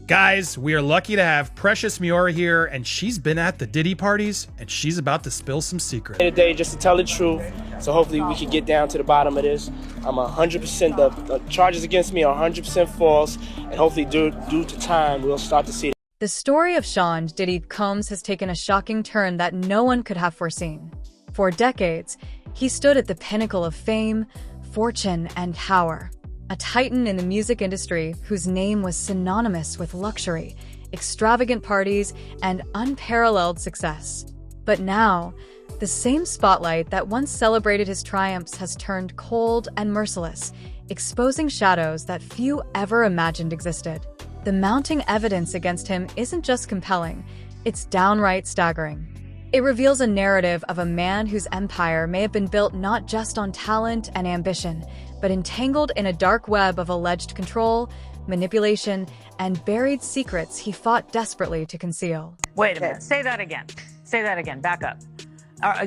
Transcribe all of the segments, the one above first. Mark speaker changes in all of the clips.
Speaker 1: Guys, we are lucky to have Precious Miura here, and she's been at the Diddy parties, and she's about to spill some secrets.
Speaker 2: Today, just to tell the truth, so hopefully we can get down to the bottom of this. I'm 100%, the charges against me are 100% false, and hopefully due to time, we'll start to see.
Speaker 3: The story of Sean Diddy Combs has taken a shocking turn that no one could have foreseen. For decades, he stood at the pinnacle of fame, fortune, and power. A titan in the music industry whose name was synonymous with luxury, extravagant parties, and unparalleled success. But now, the same spotlight that once celebrated his triumphs has turned cold and merciless, exposing shadows that few ever imagined existed. The mounting evidence against him isn't just compelling, it's downright staggering. It reveals a narrative of a man whose empire may have been built not just on talent and ambition, but entangled in a dark web of alleged control, manipulation, and buried secrets he fought desperately to conceal.
Speaker 4: Wait a minute. Say that again. Say that again. Back up.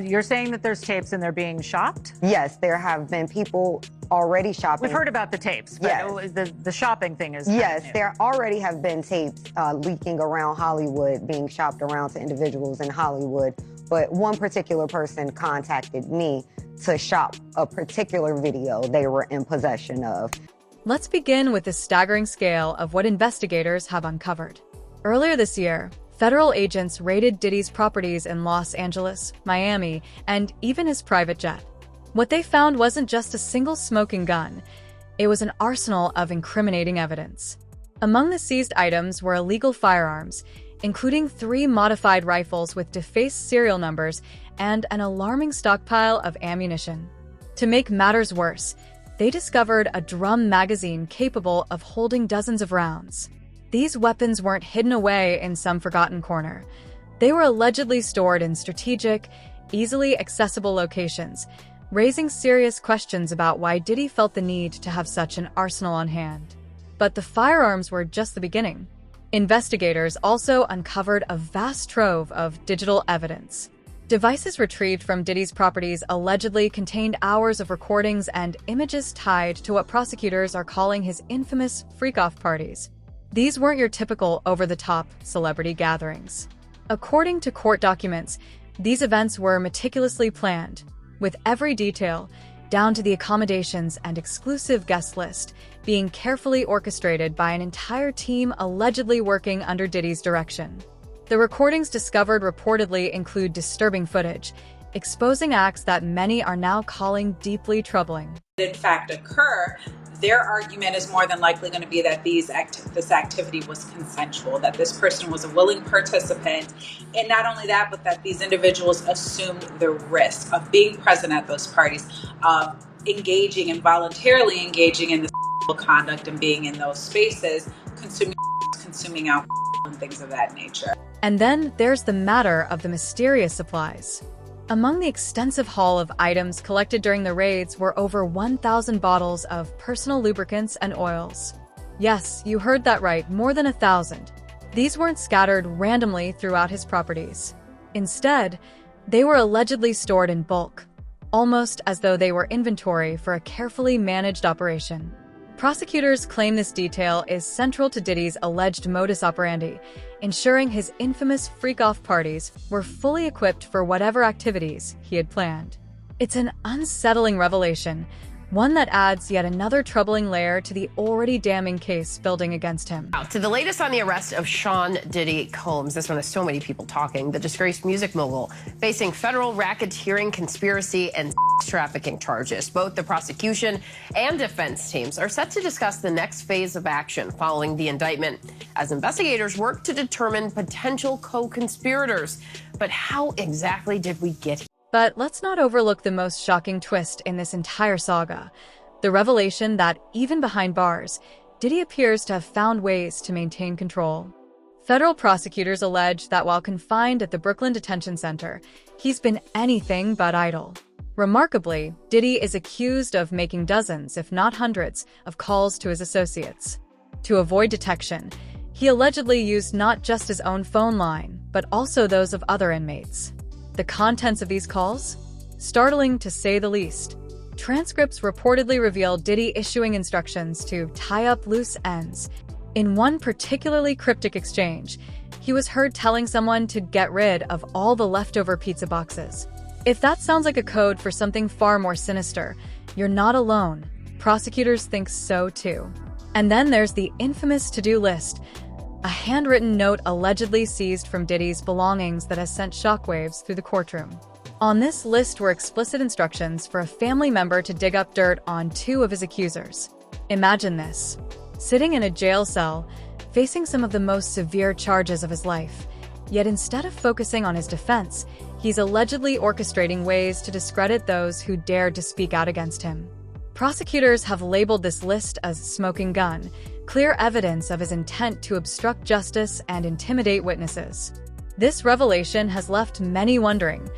Speaker 4: You're saying that there's tapes and they're being shopped?
Speaker 5: Yes, there have been people already shopping.
Speaker 4: We've heard about the tapes, but
Speaker 5: yes.
Speaker 4: The shopping thing is
Speaker 5: yes,
Speaker 4: new.
Speaker 5: there already have been tapes leaking around Hollywood, being shopped around to individuals in Hollywood. But one particular person contacted me to shop a particular video they were in possession of.
Speaker 3: Let's begin with the staggering scale of what investigators have uncovered. Earlier this year, federal agents raided Diddy's properties in Los Angeles, Miami, and even his private jet. What they found wasn't just a single smoking gun. It was an arsenal of incriminating evidence. Among the seized items were illegal firearms, including 3 modified rifles with defaced serial numbers and an alarming stockpile of ammunition. To make matters worse, they discovered a drum magazine capable of holding dozens of rounds. These weapons weren't hidden away in some forgotten corner. They were allegedly stored in strategic, easily accessible locations, raising serious questions about why Diddy felt the need to have such an arsenal on hand. But the firearms were just the beginning. Investigators also uncovered a vast trove of digital evidence. Devices retrieved from Diddy's properties allegedly contained hours of recordings and images tied to what prosecutors are calling his infamous freak-off parties. These weren't your typical over-the-top celebrity gatherings. According to court documents, these events were meticulously planned, with every detail, down to the accommodations and exclusive guest list, being carefully orchestrated by an entire team allegedly working under Diddy's direction. The recordings discovered reportedly include disturbing footage, exposing acts that many are now calling deeply troubling.
Speaker 6: In fact occur, their argument is more than likely going to be that this activity was consensual, that this person was a willing participant, and not only that, but that these individuals assumed the risk of being present at those parties, of engaging and voluntarily engaging in this conduct and being in those spaces, consuming alcohol and things of that nature.
Speaker 3: And then there's the matter of the mysterious supplies. Among the extensive haul of items collected during the raids were over 1,000 bottles of personal lubricants and oils. Yes, you heard that right, more than 1,000. These weren't scattered randomly throughout his properties. Instead, they were allegedly stored in bulk, almost as though they were inventory for a carefully managed operation. Prosecutors claim this detail is central to Diddy's alleged modus operandi, ensuring his infamous freak-off parties were fully equipped for whatever activities he had planned. It's an unsettling revelation, one that adds yet another troubling layer to the already damning case building against him.
Speaker 7: To the latest on the arrest of Sean Diddy Combs. This one has so many people talking. The disgraced music mogul facing federal racketeering, conspiracy, and trafficking charges. Both the prosecution and defense teams are set to discuss the next phase of action following the indictment as investigators work to determine potential co-conspirators. But how exactly did we get here?
Speaker 3: But let's not overlook the most shocking twist in this entire saga, the revelation that, even behind bars, Diddy appears to have found ways to maintain control. Federal prosecutors allege that while confined at the Brooklyn Detention Center, he's been anything but idle. Remarkably, Diddy is accused of making dozens, if not hundreds, of calls to his associates. To avoid detection, he allegedly used not just his own phone line, but also those of other inmates. The contents of these calls? Startling to say the least. Transcripts reportedly reveal Diddy issuing instructions to tie up loose ends, In one particularly cryptic exchange, he was heard telling someone to get rid of all the leftover pizza boxes. If that sounds like a code for something far more sinister, you're not alone. Prosecutors think so too. And then there's the infamous to-do list, a handwritten note allegedly seized from Diddy's belongings that has sent shockwaves through the courtroom. On this list were explicit instructions for a family member to dig up dirt on 2 of his accusers. Imagine this: sitting in a jail cell, facing some of the most severe charges of his life. Yet instead of focusing on his defense, he's allegedly orchestrating ways to discredit those who dared to speak out against him. Prosecutors have labeled this list as smoking gun, clear evidence of his intent to obstruct justice and intimidate witnesses. This revelation has left many wondering,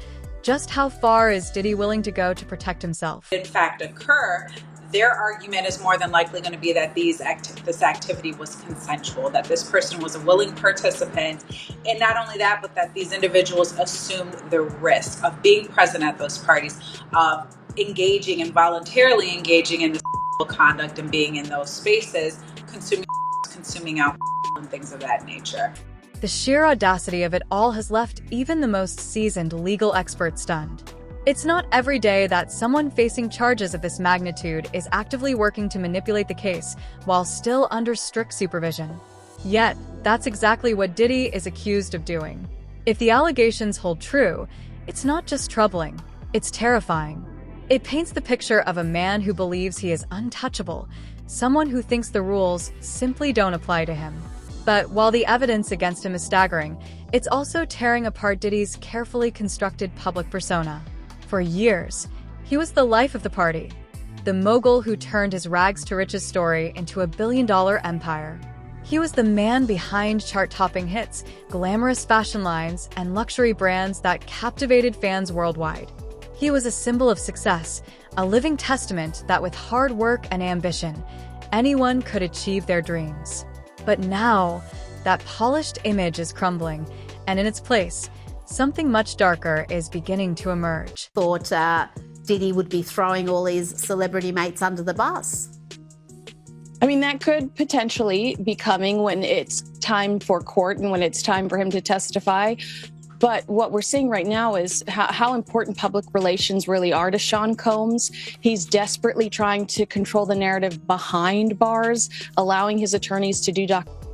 Speaker 3: just how far is Diddy willing to go to protect himself?
Speaker 6: In fact, occur, their argument is more than likely going to be that this activity was consensual, that this person was a willing participant, and not only that, but that these individuals assumed the risk of being present at those parties, of engaging and voluntarily engaging in this conduct and being in those spaces, consuming alcohol and things of that nature.
Speaker 3: The sheer audacity of it all has left even the most seasoned legal experts stunned. It's not every day that someone facing charges of this magnitude is actively working to manipulate the case while still under strict supervision. Yet, that's exactly what Diddy is accused of doing. If the allegations hold true, it's not just troubling, it's terrifying. It paints the picture of a man who believes he is untouchable, someone who thinks the rules simply don't apply to him. But while the evidence against him is staggering, it's also tearing apart Diddy's carefully constructed public persona. For years, he was the life of the party, the mogul who turned his rags-to-riches story into a billion-dollar empire. He was the man behind chart-topping hits, glamorous fashion lines, and luxury brands that captivated fans worldwide. He was a symbol of success, a living testament that with hard work and ambition, anyone could achieve their dreams. But now, that polished image is crumbling, and in its place, something much darker is beginning to emerge.
Speaker 8: Thought Diddy would be throwing all his celebrity mates under the bus.
Speaker 9: I mean, that could potentially be coming when it's time for court and when it's time for him to testify. But what we're seeing right now is how important public relations really are to Sean Combs. He's desperately trying to control the narrative behind bars, allowing his attorneys to do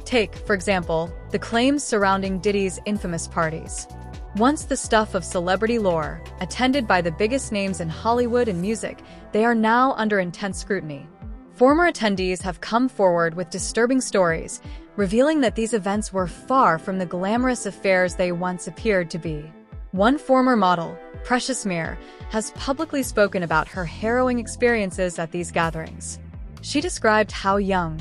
Speaker 3: Take, for example, the claims surrounding Diddy's infamous parties. Once the stuff of celebrity lore, attended by the biggest names in Hollywood and music, they are now under intense scrutiny. Former attendees have come forward with disturbing stories, revealing that these events were far from the glamorous affairs they once appeared to be. One former model, Precious Mir, has publicly spoken about her harrowing experiences at these gatherings. She described how young,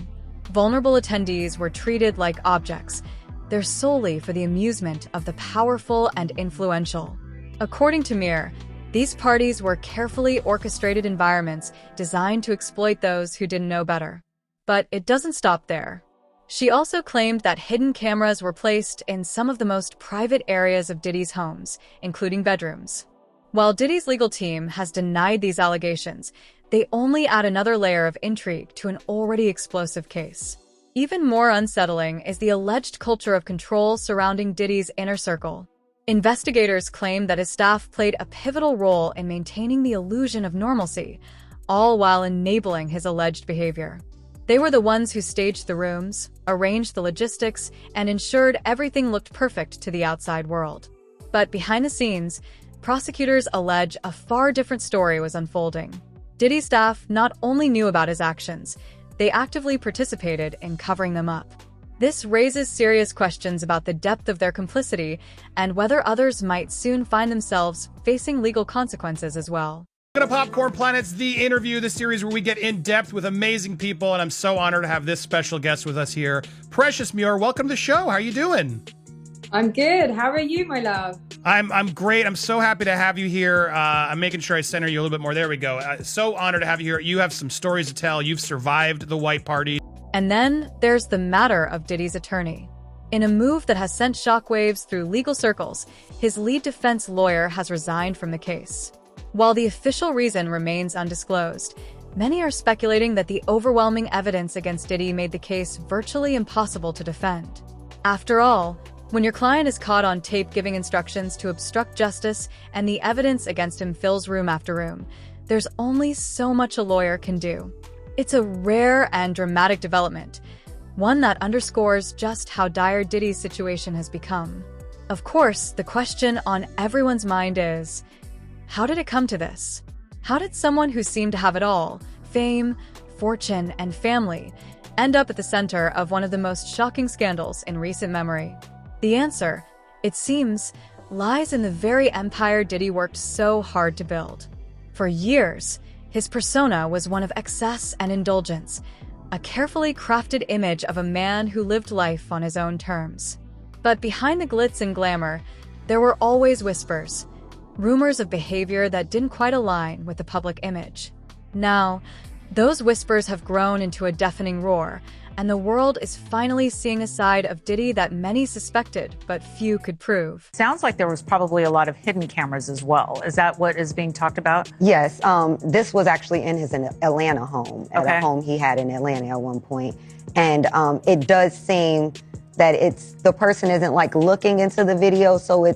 Speaker 3: vulnerable attendees were treated like objects, there solely for the amusement of the powerful and influential. According to Mir, these parties were carefully orchestrated environments designed to exploit those who didn't know better. But it doesn't stop there. She also claimed that hidden cameras were placed in some of the most private areas of Diddy's homes, including bedrooms. While Diddy's legal team has denied these allegations, they only add another layer of intrigue to an already explosive case. Even more unsettling is the alleged culture of control surrounding Diddy's inner circle. Investigators claim that his staff played a pivotal role in maintaining the illusion of normalcy, all while enabling his alleged behavior. They were the ones who staged the rooms, arranged the logistics, and ensured everything looked perfect to the outside world. But behind the scenes, prosecutors allege a far different story was unfolding. Diddy's staff not only knew about his actions, they actively participated in covering them up. This raises serious questions about the depth of their complicity and whether others might soon find themselves facing legal consequences as well.
Speaker 1: Welcome to Popcorn Planet's The Interview, the series where we get in depth with amazing people, and I'm so honored to have this special guest with us here. Precious Muir, welcome to the show. How are you doing?
Speaker 10: I'm good. How are you, my love?
Speaker 1: I'm great. I'm so happy to have you here. I'm making sure I center you a little bit more. There we go. So honored to have you here. You have some stories to tell. You've survived the white party.
Speaker 3: And then there's the matter of Diddy's attorney. In a move that has sent shockwaves through legal circles, his lead defense lawyer has resigned from the case. While the official reason remains undisclosed, Many are speculating that the overwhelming evidence against Diddy made the case virtually impossible to defend. After all, when your client is caught on tape giving instructions to obstruct justice and the evidence against him fills room after room, there's only so much a lawyer can do. It's a rare and dramatic development, one that underscores just how dire Diddy's situation has become. Of course, the question on everyone's mind is, how did it come to this? How did someone who seemed to have it all, fame, fortune, and family, end up at the center of one of the most shocking scandals in recent memory? The answer, it seems, lies in the very empire Diddy worked so hard to build. For years, his persona was one of excess and indulgence, a carefully crafted image of a man who lived life on his own terms. But behind the glitz and glamour, there were always whispers, rumors of behavior that didn't quite align with the public image. Now, those whispers have grown into a deafening roar, and the world is finally seeing a side of Diddy that many suspected, but few could prove.
Speaker 4: Sounds like there was probably a lot of hidden cameras as well. Is that what is being talked about?
Speaker 5: Yes, this was actually in his Atlanta home, at a home he had in Atlanta at one point. And it does seem that the person isn't like looking into the video, so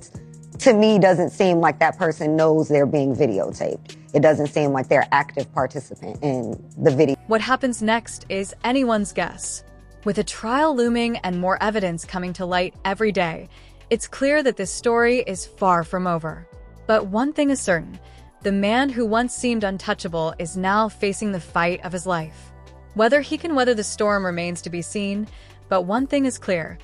Speaker 5: to me, doesn't seem like that person knows they're being videotaped. It doesn't seem like they're active participant in the video.
Speaker 3: What happens next is anyone's guess. With a trial looming and more evidence coming to light every day, it's clear that this story is far from over. But one thing is certain, the man who once seemed untouchable is now facing the fight of his life. Whether he can weather the storm remains to be seen, but one thing is clear,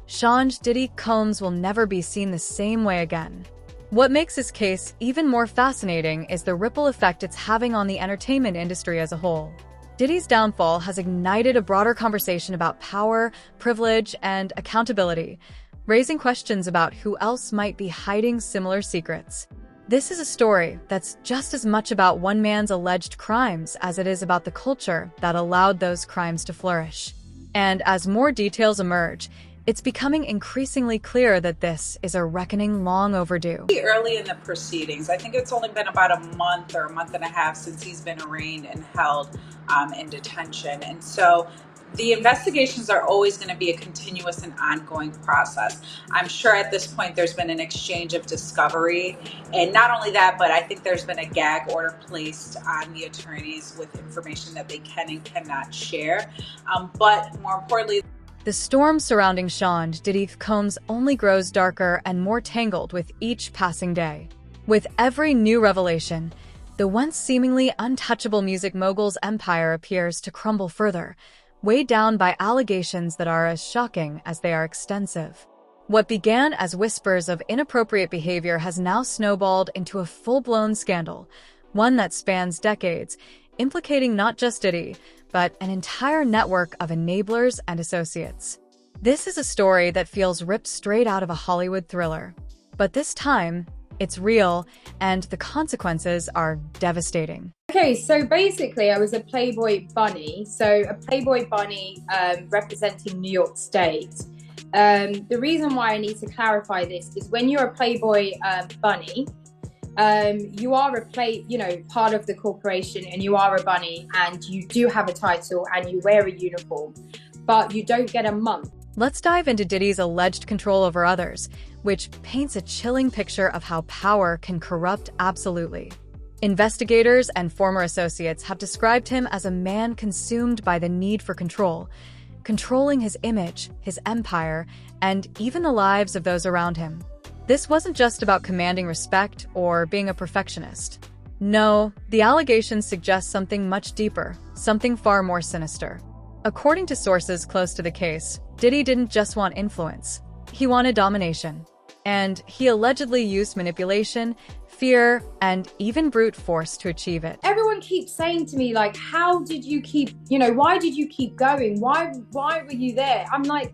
Speaker 3: Sean Diddy Combs will never be seen the same way again. What makes this case even more fascinating is the ripple effect it's having on the entertainment industry as a whole. Diddy's downfall has ignited a broader conversation about power, privilege, and accountability, raising questions about who else might be hiding similar secrets. This is a story that's just as much about one man's alleged crimes as it is about the culture that allowed those crimes to flourish. And as more details emerge, it's becoming increasingly clear that this is a reckoning long overdue.
Speaker 6: Early in the proceedings, I think it's only been about a month or a month and a half since he's been arraigned and held in detention. And so the investigations are always going to be a continuous and ongoing process. I'm sure at this point there's been an exchange of discovery. And not only that, but I think there's been a gag order placed on the attorneys with information that they can and cannot share. But more importantly,
Speaker 3: the storm surrounding Sean Diddy Combs only grows darker and more tangled with each passing day. With every new revelation, the once seemingly untouchable music mogul's empire appears to crumble further, weighed down by allegations that are as shocking as they are extensive. What began as whispers of inappropriate behavior has now snowballed into a full-blown scandal, one that spans decades, implicating not just Diddy, but an entire network of enablers and associates. This is a story that feels ripped straight out of a Hollywood thriller. But this time, it's real, and the consequences are devastating.
Speaker 10: Okay, so basically I was a Playboy bunny. So a Playboy bunny representing New York State. The reason why I need to clarify this is when you're a Playboy bunny, you are part of the corporation, and you are a bunny, and you do have a title and you wear a uniform, but you don't get a month.
Speaker 3: Let's dive into Diddy's alleged control over others, which paints a chilling picture of how power can corrupt absolutely. Investigators and former associates have described him as a man consumed by the need for control, controlling his image, his empire, and even the lives of those around him. This wasn't just about commanding respect or being a perfectionist. No, the allegations suggest something much deeper, something far more sinister. According to sources close to the case, Diddy didn't just want influence. He wanted domination. And he allegedly used manipulation, fear, and even brute force to achieve it.
Speaker 10: Everyone keeps saying to me, like, how did you keep, why did you keep going? Why were you there? I'm like,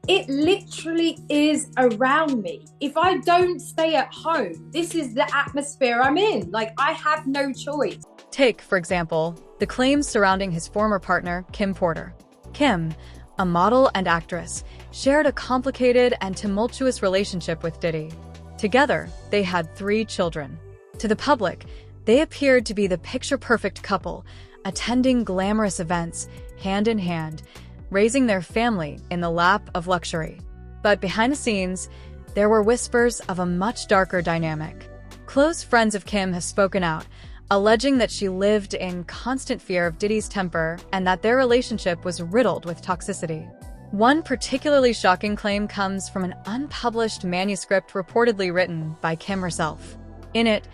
Speaker 10: it literally is around me. If I don't stay at home, this is the atmosphere I'm in. Like, I have no choice.
Speaker 3: Take, for example, the claims surrounding his former partner, Kim Porter. Kim, a model and actress, shared a complicated and tumultuous relationship with Diddy. Together, they had 3 children. To the public, they appeared to be the picture-perfect couple, attending glamorous events hand in hand, raising their family in the lap of luxury. But behind the scenes, there were whispers of a much darker dynamic. Close friends of Kim have spoken out, alleging that she lived in constant fear of Diddy's temper and that their relationship was riddled with toxicity. One particularly shocking claim comes from an unpublished manuscript reportedly written by Kim herself. In it,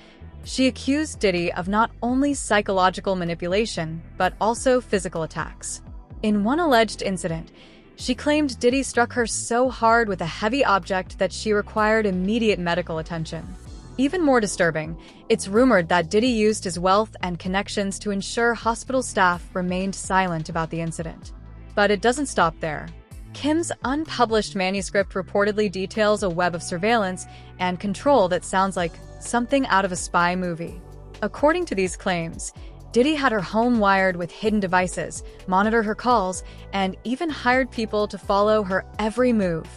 Speaker 3: she accused Diddy of not only psychological manipulation, but also physical attacks. In one alleged incident, she claimed Diddy struck her so hard with a heavy object that she required immediate medical attention. Even more disturbing, it's rumored that Diddy used his wealth and connections to ensure hospital staff remained silent about the incident. But it doesn't stop there. Kim's unpublished manuscript reportedly details a web of surveillance and control that sounds like something out of a spy movie. According to these claims, Diddy had her home wired with hidden devices, monitored her calls, and even hired people to follow her every move.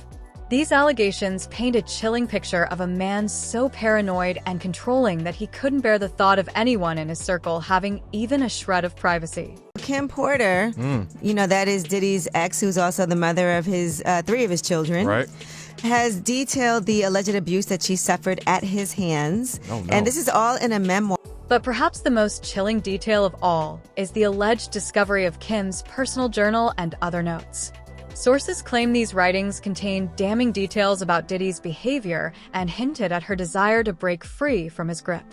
Speaker 3: These allegations paint a chilling picture of a man so paranoid and controlling that he couldn't bear the thought of anyone in his circle having even a shred of privacy.
Speaker 11: Kim Porter, that is Diddy's ex, who's also the mother of his 3 of his children.
Speaker 12: Right.
Speaker 11: Has detailed the alleged abuse that she suffered at his hands.
Speaker 12: Oh, no.
Speaker 11: And this is all in a memoir.
Speaker 3: But perhaps the most chilling detail of all is the alleged discovery of Kim's personal journal and other notes. Sources claim these writings contain damning details about Diddy's behavior and hinted at her desire to break free from his grip.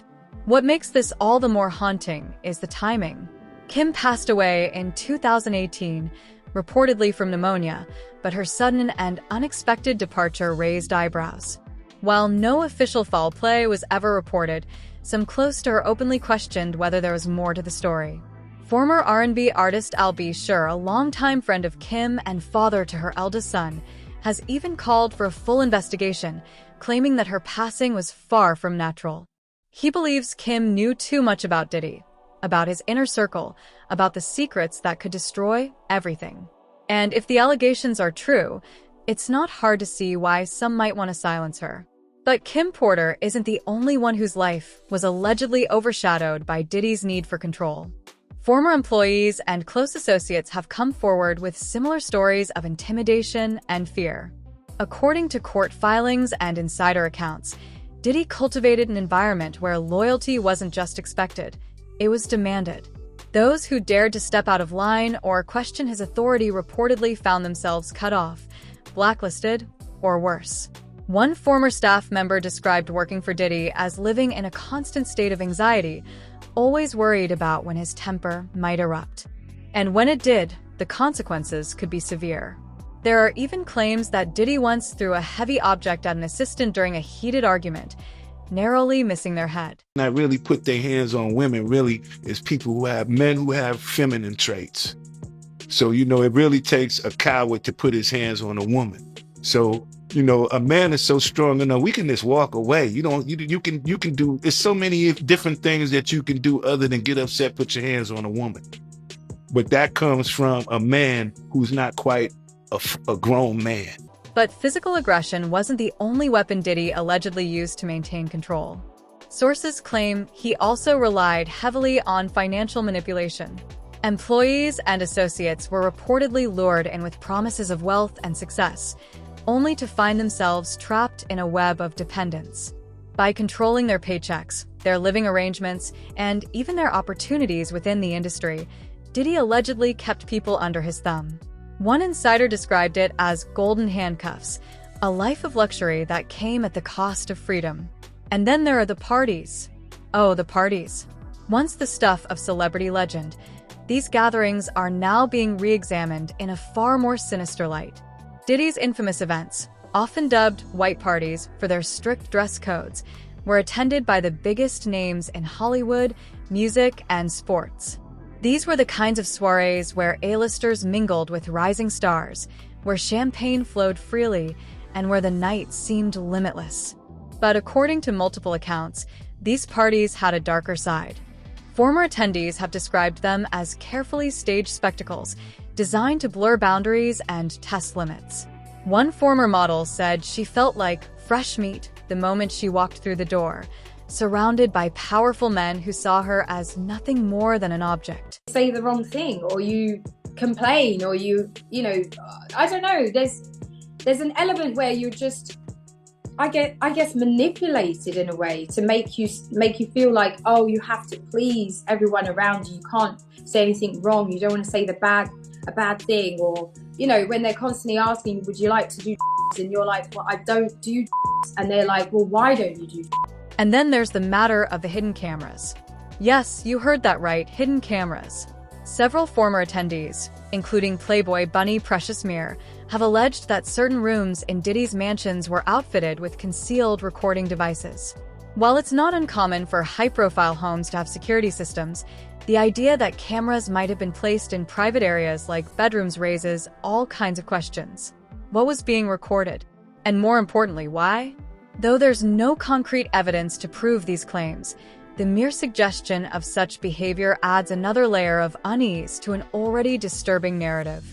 Speaker 3: What makes this all the more haunting is the timing. Kim passed away in 2018, reportedly from pneumonia, but her sudden and unexpected departure raised eyebrows. While no official foul play was ever reported, some close to her openly questioned whether there was more to the story. Former R&B artist Al-B Sure, a longtime friend of Kim and father to her eldest son, has even called for a full investigation, claiming that her passing was far from natural. He believes Kim knew too much about Diddy, about his inner circle, about the secrets that could destroy everything. And if the allegations are true, it's not hard to see why some might want to silence her. But Kim Porter isn't the only one whose life was allegedly overshadowed by Diddy's need for control. Former employees and close associates have come forward with similar stories of intimidation and fear. According to court filings and insider accounts, Diddy cultivated an environment where loyalty wasn't just expected, it was demanded. Those who dared to step out of line or question his authority reportedly found themselves cut off, blacklisted, or worse. One former staff member described working for Diddy as living in a constant state of anxiety, always worried about when his temper might erupt. And when it did, the consequences could be severe. There are even claims that Diddy once threw a heavy object at an assistant during a heated argument, narrowly missing their head.
Speaker 13: Not really put their hands on women really is men who have feminine traits. So, it really takes a coward to put his hands on a woman. So, a man is so strong enough, we can just walk away. You can do, there's so many different things that you can do other than get upset, put your hands on a woman. But that comes from a man who's not quite a grown man.
Speaker 3: But physical aggression wasn't the only weapon Diddy allegedly used to maintain control. Sources claim he also relied heavily on financial manipulation. Employees and associates were reportedly lured in with promises of wealth and success, only to find themselves trapped in a web of dependence. By controlling their paychecks, their living arrangements, and even their opportunities within the industry, Diddy allegedly kept people under his thumb. One insider described it as golden handcuffs, a life of luxury that came at the cost of freedom. And then there are the parties. Oh, the parties. Once the stuff of celebrity legend, these gatherings are now being re-examined in a far more sinister light. Diddy's infamous events, often dubbed white parties for their strict dress codes, were attended by the biggest names in Hollywood, music, and sports. These were the kinds of soirees where A-listers mingled with rising stars, where champagne flowed freely, and where the night seemed limitless. But according to multiple accounts, these parties had a darker side. Former attendees have described them as carefully staged spectacles, designed to blur boundaries and test limits. One former model said she felt like fresh meat the moment she walked through the door, surrounded by powerful men who saw her as nothing more than an object.
Speaker 10: Say the wrong thing, or you complain, or you know, I don't know. There's an element where you're just, I guess, manipulated in a way to make you feel like, oh, you have to please everyone around you. You can't say anything wrong. You don't want to say a bad thing, or you know, when they're constantly asking, would you like to do, and you're like, well, I don't do, and they're like, well, why don't you do?
Speaker 3: And then there's the matter of the hidden cameras. Yes, you heard that right, hidden cameras. Several former attendees, including Playboy bunny Precious Mir, have alleged that certain rooms in Diddy's mansions were outfitted with concealed recording devices. While it's not uncommon for high-profile homes to have security systems, the idea that cameras might have been placed in private areas like bedrooms raises all kinds of questions. What was being recorded? And more importantly, why? Though there's no concrete evidence to prove these claims, the mere suggestion of such behavior adds another layer of unease to an already disturbing narrative.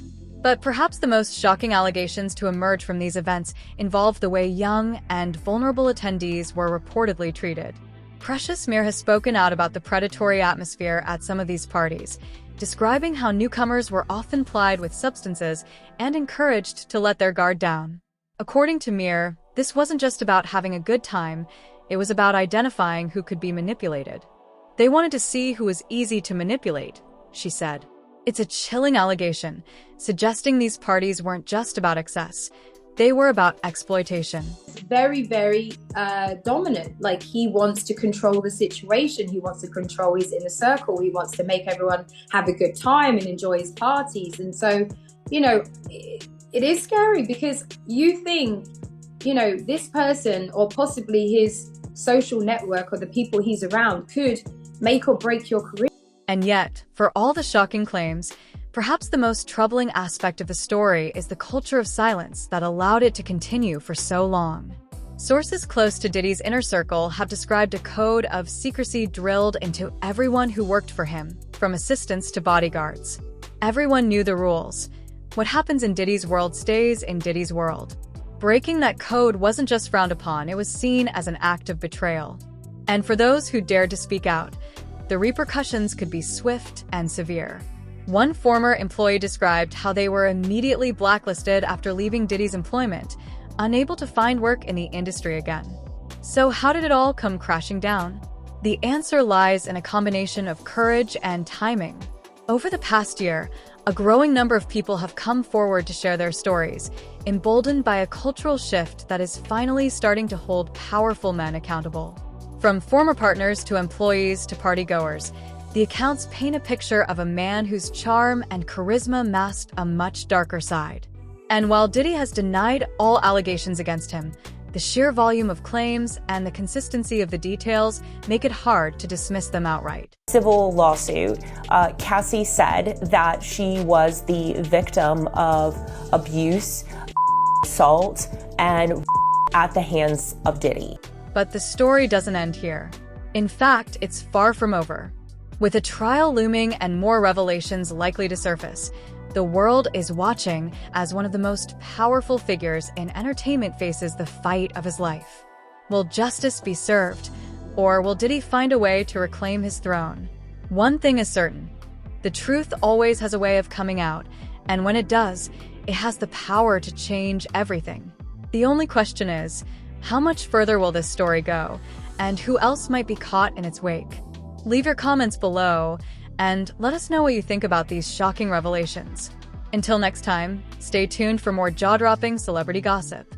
Speaker 3: But perhaps the most shocking allegations to emerge from these events involve the way young and vulnerable attendees were reportedly treated. Precious Mir has spoken out about the predatory atmosphere at some of these parties, describing how newcomers were often plied with substances and encouraged to let their guard down. According to Mir, this wasn't just about having a good time, it was about identifying who could be manipulated. They wanted to see who was easy to manipulate, she said. It's a chilling allegation, suggesting these parties weren't just about excess. They were about exploitation.
Speaker 10: Very, very dominant. Like, he wants to control the situation. He wants to control his inner circle. He wants to make everyone have a good time and enjoy his parties. And so, you know, it is scary because you think, you know, this person or possibly his social network or the people he's around could make or break your career.
Speaker 3: And yet, for all the shocking claims, perhaps the most troubling aspect of the story is the culture of silence that allowed it to continue for so long. Sources close to Diddy's inner circle have described a code of secrecy drilled into everyone who worked for him, from assistants to bodyguards. Everyone knew the rules. What happens in Diddy's world stays in Diddy's world. Breaking that code wasn't just frowned upon, it was seen as an act of betrayal. And for those who dared to speak out, the repercussions could be swift and severe. One former employee described how they were immediately blacklisted after leaving Diddy's employment, unable to find work in the industry again. So how did it all come crashing down? The answer lies in a combination of courage and timing. Over the past year, a growing number of people have come forward to share their stories, emboldened by a cultural shift that is finally starting to hold powerful men accountable. From former partners to employees to partygoers, the accounts paint a picture of a man whose charm and charisma masked a much darker side. And while Diddy has denied all allegations against him, the sheer volume of claims and the consistency of the details make it hard to dismiss them outright.
Speaker 12: Civil lawsuit, Cassie said that she was the victim of abuse, assault, and at the hands of Diddy.
Speaker 3: But the story doesn't end here. In fact, it's far from over. With a trial looming and more revelations likely to surface, the world is watching as one of the most powerful figures in entertainment faces the fight of his life. Will justice be served, or will Diddy find a way to reclaim his throne? One thing is certain: the truth always has a way of coming out, and when it does, it has the power to change everything. The only question is, how much further will this story go, and who else might be caught in its wake? Leave your comments below, and let us know what you think about these shocking revelations. Until next time, stay tuned for more jaw-dropping celebrity gossip.